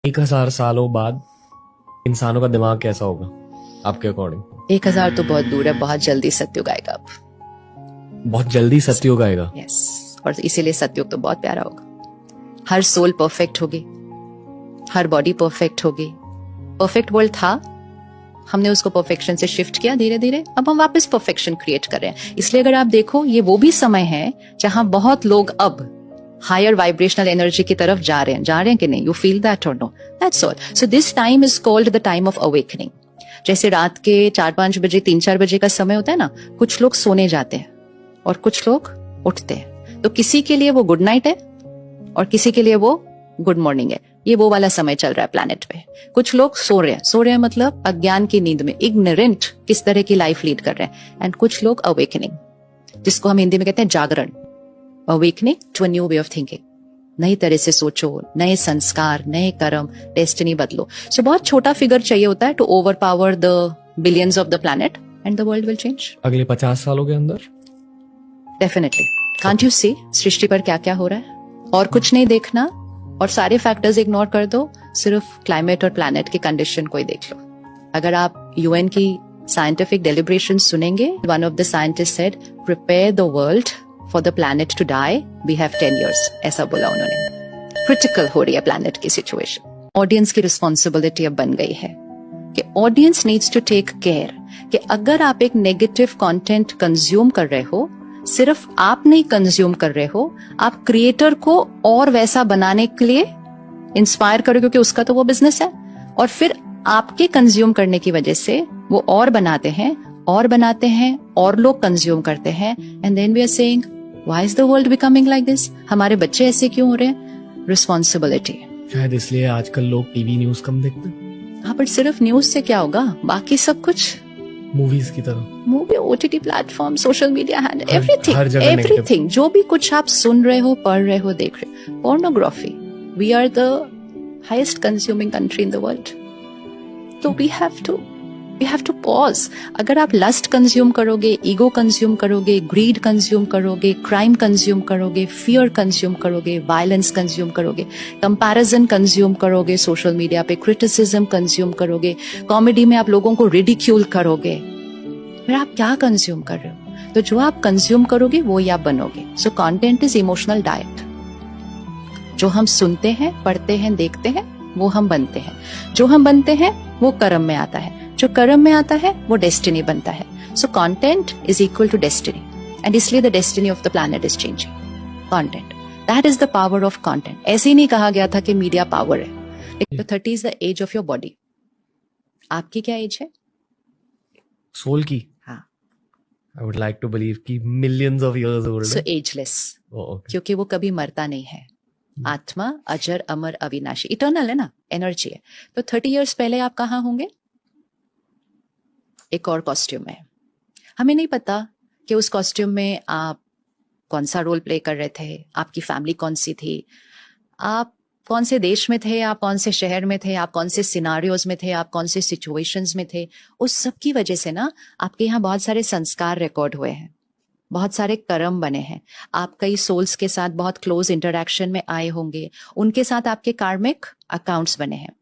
1000 सालों बाद इंसानों का दिमाग कैसा होगा आपके अकॉर्डिंग? 1000 तो बहुत दूर है, बहुत जल्दी सतयुग आएगा अब। बहुत जल्दी सतयुग आएगा। यस, और इसीलिए सतयुग तो बहुत प्यारा होगा। हर सोल परफेक्ट होगी, हर बॉडी परफेक्ट होगी। परफेक्ट वर्ल्ड था, हमने उसको परफेक्शन से शिफ्ट किया धीरे धीरे, अब हम वापस परफेक्शन क्रिएट कर रहे हैं। इसलिए अगर आप देखो, ये वो भी समय है जहां बहुत लोग अब हायर वाइब्रेशनल एनर्जी की तरफ जा रहे हैं कि नहीं? यू फील दैट और no? That's all. So this time is called the time of awakening. जैसे रात के 4-5 बजे 3-4 बजे का समय होता है ना, कुछ लोग सोने जाते हैं और कुछ लोग उठते हैं। तो किसी के लिए वो गुड नाइट है और किसी के लिए वो गुड मॉर्निंग है। ये वो वाला समय चल रहा है प्लैनेट पे। कुछ लोग सो रहे हैं मतलब अज्ञान की नींद में, इग्नोरेंट किस तरह की लाइफ लीड कर रहे हैं। एंड कुछ लोग अवेकनिंग, जिसको हम हिंदी में कहते हैं जागरण, awakening to a new way of thinking. नई तरह से सोचो, नए संस्कार, नए कर्म, डेस्टिनी बदलो। सो बहुत छोटा फिगर चाहिए होता है to overpower the billions of the planet and the world will change. अगले 50 सालों के अंदर डेफिनेटली। कांट यू सी सृष्टि पर क्या क्या हो रहा है? और कुछ नहीं देखना और सारे फैक्टर्स इग्नोर कर दो, सिर्फ क्लाइमेट और प्लैनेट की कंडीशन को ही देख लो। अगर आप यूएन की साइंटिफिक डेलिब्रेशन सुनेंगे, one of the scientist said, prepare the world for the planet to die, we have 10 years, ऐसा बोला उन्होंने। क्रिटिकल हो रही है प्लैनेट की सिचुएशन। ऑडियंस की रिस्पॉन्सिबिलिटी अब बन गई है कि audience needs to take care कि अगर आप एक नेगेटिव कंटेंट कंज्यूम कर रहे हो, सिर्फ आप नहीं कंज्यूम कर रहे हो, आप क्रिएटर को और वैसा बनाने के लिए इंस्पायर करो, क्योंकि उसका तो वो बिजनेस है। और फिर आपके कंज्यूम करने की वजह से वो और बनाते हैं और बनाते हैं और लोग कंज्यूम करते हैं। And then we are saying, why is the world becoming like this? हमारे बच्चे ऐसे क्यों हो रहे हैं? रिस्पॉन्सिबिलिटी। शायद इसलिए आजकल लोग टीवी न्यूज कम देखते हैं। हाँ, बट सिर्फ न्यूज से क्या होगा? बाकी सब कुछ मूवीज की तरह, movie, OTT platform, social media hand, हर जगह एवरीथिंग जो भी कुछ आप सुन रहे हो, पढ़ रहे हो, देख रहे हो, pornography. We are the highest consuming country in the world. तो वी हैव टू पॉज। अगर आप लस्ट कंज्यूम करोगे, ईगो कंज्यूम करोगे, ग्रीड कंज्यूम करोगे, क्राइम कंज्यूम करोगे, फियर कंज्यूम करोगे, वायलेंस कंज्यूम करोगे, कंपैरिजन कंज्यूम करोगे, सोशल मीडिया पे क्रिटिसिज्म कंज्यूम करोगे, कॉमेडी में आप लोगों को रिडिक्यूल करोगे, फिर आप क्या कंज्यूम कर रहे हो? तो जो आप कंज्यूम करोगे वो ही आप बनोगे। सो कंटेंट इज इमोशनल डाइट। जो हम सुनते हैं, पढ़ते हैं, देखते हैं, वो हम बनते हैं। जो हम बनते हैं वो कर्म में आता है, जो कर्म में आता है वो डेस्टिनी बनता है। So content is equal to destiny, and इसलिए the destiny of the planet is changing. Content, that is the power of content. ऐसे ही नहीं कहा गया था कि मीडिया पावर है। तो 30 is the age of your body. आपकी क्या एज है? सोल की? हाँ, I would like to believe कि millions of years old. So ageless, क्योंकि वो कभी मरता नहीं है। आत्मा अजर अमर अविनाशी, इटर्नल है ना, एनर्जी है। तो 30 इयर्स पहले आप कहाँ होंगे? एक और कॉस्ट्यूम में। हमें नहीं पता कि उस कॉस्ट्यूम में आप कौन सा रोल प्ले कर रहे थे, आपकी फैमिली कौन सी थी, आप कौन से देश में थे, आप कौन से शहर में थे, आप कौन से सिनारियोज में थे, आप कौन से सिचुएशंस में थे। उस सब की वजह से ना आपके यहाँ बहुत सारे संस्कार रिकॉर्ड हुए हैं, बहुत सारे कर्म बने हैं। आप कई सोल्स के साथ बहुत क्लोज इंटरेक्शन में आए होंगे, उनके साथ आपके कार्मिक अकाउंट्स बने हैं।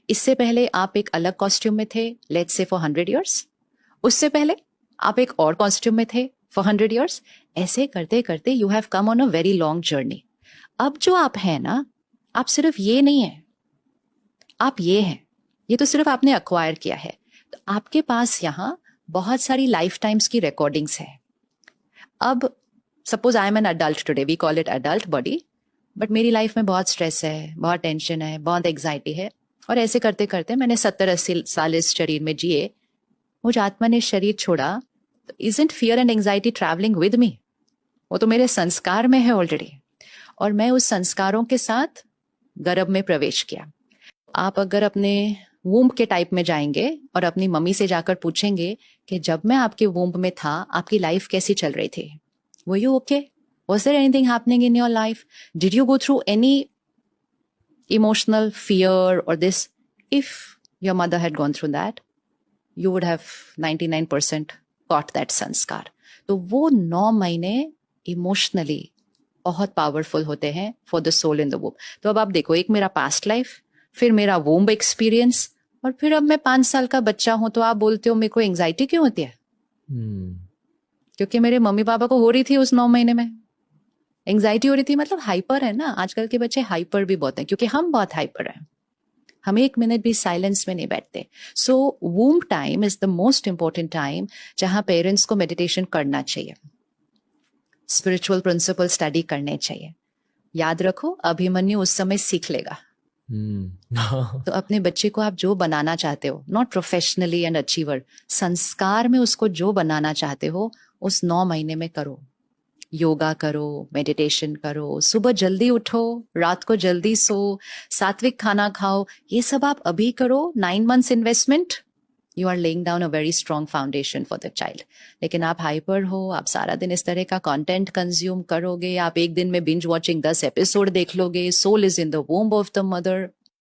इससे पहले आप एक अलग कॉस्ट्यूम में थे, लेट्स से फॉर 100 years। उससे पहले आप एक और कॉस्ट्यूम में थे फॉर 100 years। ऐसे करते करते you have come on a very long journey. अब जो आप हैं ना, आप सिर्फ ये नहीं है, आप ये हैं। ये तो सिर्फ आपने अक्वायर किया है। तो आपके पास यहाँ बहुत सारी लाइफ टाइम्स की रिकॉर्डिंग्स है। अब suppose I am an adult today, we call it adult body, but मेरी लाइफ में बहुत स्ट्रेस है, बहुत टेंशन है, बहुत एंग्जाइटी है, और ऐसे करते करते मैंने 70-80 साल इस शरीर में जिए। मुझ आत्मा ने शरीर छोड़ा, तो isn't fear and anxiety travelling with me? वो तो मेरे संस्कार में है ऑलरेडी, और मैं उस संस्कारों के साथ गर्भ में प्रवेश किया। आप अगर अपने वूम्ब के टाइप में जाएंगे और अपनी मम्मी से जाकर पूछेंगे कि जब मैं आपके वूम्ब में था आपकी लाइफ कैसी चल रही थी, were you okay, was there anything happening in your life, did you go through any emotional fear or this? If your mother had gone through that, you would have 99% got that संस्कार। तो वो 9 महीने emotionally बहुत powerful होते हैं for the soul in the womb. तो अब आप देखो, एक मेरा पास्ट लाइफ, फिर मेरा वोम्ब एक्सपीरियंस, और फिर अब मैं 5 साल का बच्चा हूं तो आप बोलते हो मेरे को एंग्जाइटी क्यों होती है? क्योंकि मेरे मम्मी पापा को हो रही थी उस 9 महीने में। एंग्जाइटी हो रही थी मतलब हाइपर है ना, आजकल के बच्चे हाइपर भी बहुत हैं क्योंकि हम बहुत हाइपर हैं, हम 1 मिनट भी साइलेंस में नहीं बैठते। So womb time is the most important time जहां पेरेंट्स को मेडिटेशन करना चाहिए, स्पिरिचुअल प्रिंसिपल स्टडी करने चाहिए। याद रखो, अभिमन्यु उस समय सीख लेगा। तो अपने बच्चे को आप जो बनाना चाहते हो, नॉट प्रोफेशनली एंड अचीवर, संस्कार में उसको जो बनाना चाहते हो उस 9 महीने में करो। योगा करो, मेडिटेशन करो, सुबह जल्दी उठो, रात को जल्दी सो, सात्विक खाना खाओ, ये सब आप अभी करो। 9 months investment, you are laying down a very strong foundation for the child. लेकिन आप हाइपर हो, आप सारा दिन इस तरह का कंटेंट कंज्यूम करोगे, आप एक दिन में बिंज वॉचिंग 10 एपिसोड देख लोगे, soul is in the womb of the mother,